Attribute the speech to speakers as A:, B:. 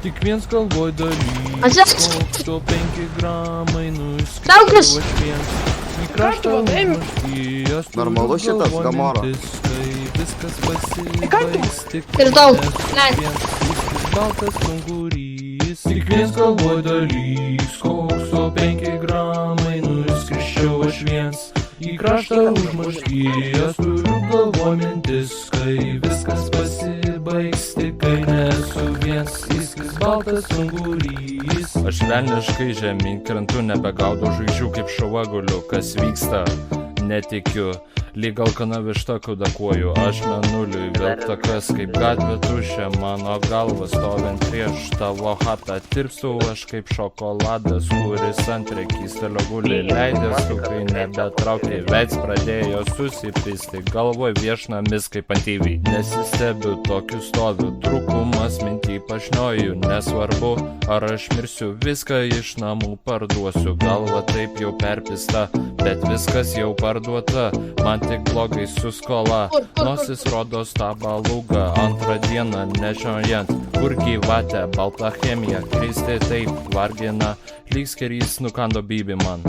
A: Tik viens galvoj dalys, kokso 5 gramai
B: Traukius.
A: nuskriaus į kraštą užmaršties.
C: Normalu šitas, Gamora.
A: Kai viskas pasibaigs, tik
B: Kirdau.
A: vienas baltas ungurys. Tik viens galvoj dalys, kokso 5 gramai nuskriščiau aš viens į kraštą užmaršties. Turiu galvoj mintis, kai viskas pasibaigs, tik kai nesu viens, viskas baltas ungurys. Aš velniškai žemyn krentu, nebegaudau žvaigždžių kaip šavaguliu, kas vyksta, netikiu. Lyg alkana višta kudakuoju, aš mėnuliui vėl takas kaip gatvė tuščia, mano galva stovint prieš tavo hatą. Tirpstu aš kaip šokoladas, kuris ant prekystalio guli, leidęs kai nebetraukė, veids pradėjo susipisti, galvoj viešnamis kaip ant įvy. Nesistebiu, tokiu stoviu, trūkumas mintį pašnioju, nesvarbu ar aš mirsiu, viską iš namų parduosiu, galva taip jau perpista, bet viskas jau parduota, man tik blogai su skola, nosis rodo stabą lūgą, antrą dieną nežiojant, kur gyvatė, balta chemija, kristi taip vargina, lyg skerys nukando bybį man.